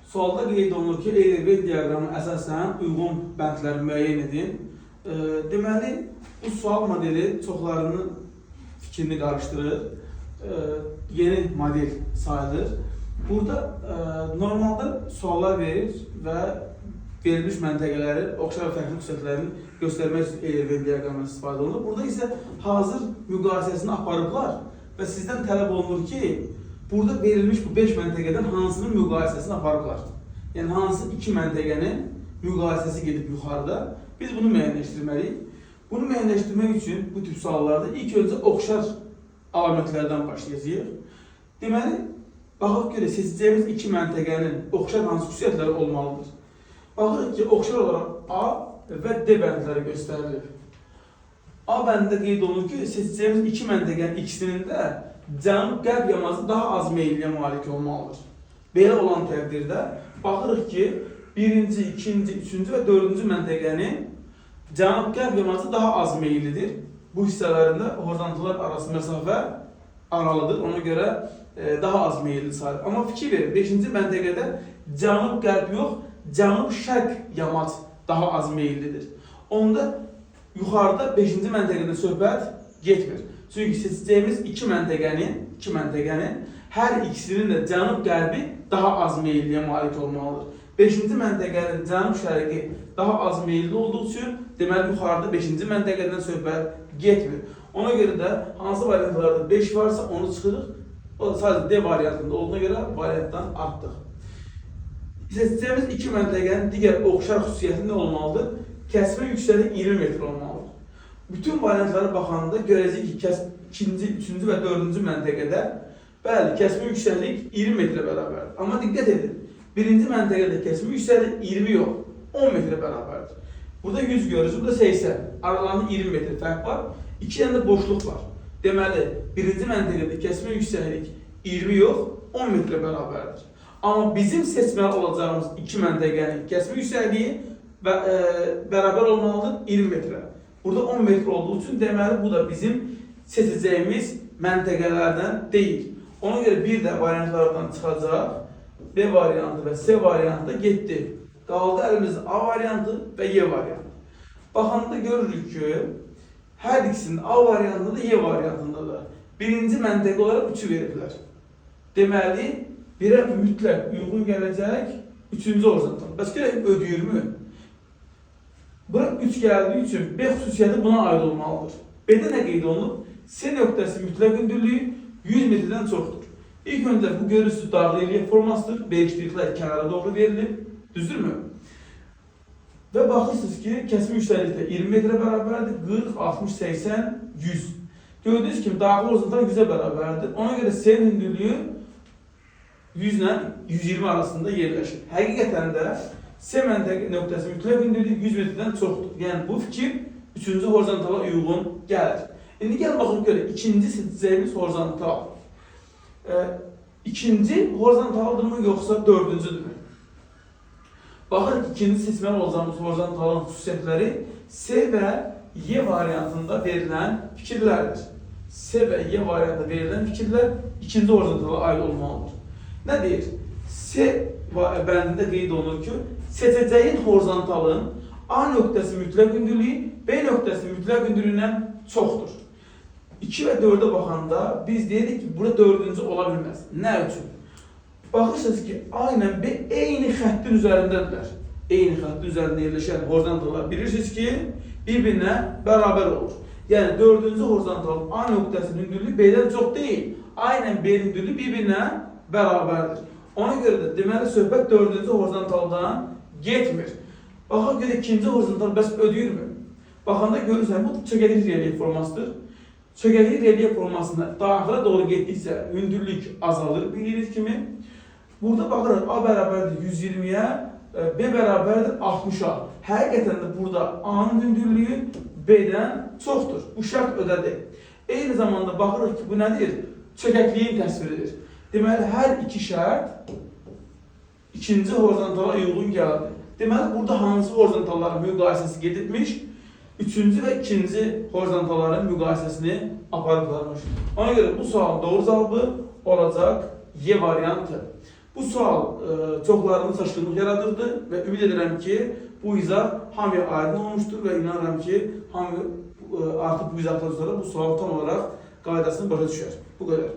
Sualda qeyd olunur ki, Eyler-Bey diaqramı əsasən uyğun bəndləri müəyyən edin. Deməli, bu sual modeli çoxlarının fikrini qarışdırır. Yeni model sayılır. Burada normalda suallar verir və verilmiş məntəqələri, oxşar və fərqli xüsusiyyətlərini göstərmək üçün Eyler-Bey diaqramından istifadə olunur. Burada isə hazır müqayisəsini aparıblar və sizdən tələb olunur ki, burada verilmiş bu 5 məntəqədən hansının müqayisəsini aparıblar. Yəni, hansı 2 məntəqənin müqayisəsi gedib yuxarıda. Biz bunu müəyyənləşdirməliyik. Bunu müəyyənləşdirmək üçün bu tip suallarda ilk öncə oxşar əlamətlərdən başlayacağıq. Deməli, baxaq görə seçəcəyimiz 2 məntəqənin oxşar hansı xüsusiyyətləri olmalıdır. Baxırıq ki, oxşar olaraq A və D bəndləri göstərilir. A bəndində qeyd olunur ki, seçəcəyimiz 2 məntəqənin ikisinin də cənub-qərb yamacı daha az meyilliyə malik olmalıdır. Belə olan təqdirdə baxırıq ki, 1-ci, 2-ci, 3-cü və 4-cü məntəqənin cənub-qərb yamacı daha az meyillidir. Bu hissələrində horizontallar arası məsafə aralıdır, ona görə daha az meyilli sayılır. Amma fikir verin, 5-ci məntəqədə cənub-qərb yox, cənub-şərq yamac daha az meyillidir. Onda yuxarıda 5-ci məntəqədə söhbət getmir. Çünki seçəcəyimiz 2 məntəqənin hər ikisinin də cənub-qərbi daha az meyilliyə malik olmalıdır. 5-ci məntəqənin cənub-şərqi daha az meyilli olduğu üçün, deməli, yuxarıda 5-ci məntəqədən söhbət getmir. Ona görə də hansı variantlarda 5 varsa onu çıxırıq, o da sadəcə D variantında olduğuna görə variantdan artdıq. Seçəcəyimiz 2 məntəqənin digər oxşar xüsusiyyəti nə olmalıdır? Kəsmə yüksəliyi 20 metr olmalıdır. Bütün variantlara baxanda görəcəyik ki, 2-ci, 3-cü və 4-cü məntəqədə bəli, kəsmə yüksəklik 20 metrə bərabərdir. Amma diqqət edin, 1-ci məntəqədə kəsmə yüksəklik 20 yox, 10 metrə bərabərdir. Burada 100 görürsünüz, burada 80. Aralarında 20 metr fərq var. 2 dənə də boşluq var. Deməli, 1-ci məntəqədə kəsmə yüksəklik 20 yox, 10 metrə bərabərdir. Amma bizim seçməli olacağımız 2 məntəqənin kəsmə yüksəkliyi bərabər olmalıdır 20 metrə. Burada 10 metr olduğu üçün deməli bu da bizim seçəcəyimiz məntəqələrdən deyil. Ona görə bir də variantlardan çıxacaq. B variantı və C variantı da getdi. Qaldı əlimizdə A variantı və Y variantı. Baxanda görürük ki, hər ikisinin A variantında da Y variantında da birinci məntəqə olaraq 3'ü veriblər. Deməli, birə mütləq uyğun gələcək 3-cü horizontal. Bəs gələk ödəyirmi? Bura 3 gəldiyi üçün B xüsusiyyəti buna aid olmalıdır. B-də nə qeyd olunub? C nöqtəsi mütləq hündürlüyü 100 metrdən çoxdur. İlk öncə bu görüntüsü dağlı relief formasıdır. B-ikliklər kənara doğru verilir. Düzdürmü? Və baxırsınız ki, kəsmə yüksəklikdə 20 metrə bərabərdir. 40, 60, 80, 100. Gördüyünüz kimi daxil horizontal 100-ə bərabərdir. Ona görə C-nin hündürlüyü 100 ilə 120 arasında yerləşir. Həqiqətən də C məntəqə nöqtəsi mütləq hündürlüyü 100 metrdən çoxdur. Yəni bu fikir 3-cü horizontala uyğun gəlir. İndi gəl baxın görə, ikinci seçəcəyimiz horizontal. İkinci horizontaldırmı yoxsa 4-cüdürmü? Baxın, ikinci seçməli olacağımız horizontalın xüsusiyyətləri C və Y variantında verilən fikirlərdir. C və Y variantında verilən fikirlər ikinci horizontala aid olmalıdır. Nə deyir? C bəndində qeyd olunur ki, seçəcəyin horizontalın A nöqtəsi mütləq hündürlüyü B nöqtəsi mütləq hündürlüyündən çoxdur. 2 və 4-ə baxanda biz deyirik ki, burada 4-cü ola bilməz. Nə üçün? Baxırsınız ki, A ilə B eyni xəttin üzərindədirlər. Eyni xəttin üzərində yerləşən horizontallar bilirsiniz ki, bir-birinə bərabər olur. Yəni 4-cü horizontal A nöqtəsinin hündürlüyü B-dən çox deyil. A ilə B-nin hündürlüyü bir-birinə bərabərdir. Ona görə də deməli söhbət 4-cü horizontaldan getmir. Baxaq görə ikinci horizontal bəs ödəyirmi? Baxanda görürsən, bu çökəlik relief formasıdır. Çökəlik relief formasında daxilə doğru getdikcə hündürlük azalır bildiğiniz kimi. Burada baxırıq A bərabərdir 120-yə, B bərabərdir 60-a. Həqiqətən də burada A-nın hündürlüyü B-dən çoxdur. Bu şərt ödədir. Eyni zamanda baxırıq ki, bu nədir? Çökəkliyin təsviridir. Deməli, hər iki şərt ikinci horizontala uyğun gəldi. Deməli, burada hansı horizontalların müqayisəsi gedilmiş? Üçüncü və ikinci horizontalların müqayisəsini aparıblarmış. Ona görə bu sualın doğru cavabı olacaq Y variantı. Bu sual çoxlarının çaşqınlıq yaradırdı və ümid edirəm ki, bu izah hamıya aydın olmuşdur və inanıram ki, hamı artıq bu izahdan sonra bu sual tam olaraq qaydasını başa düşər. Bu qədər.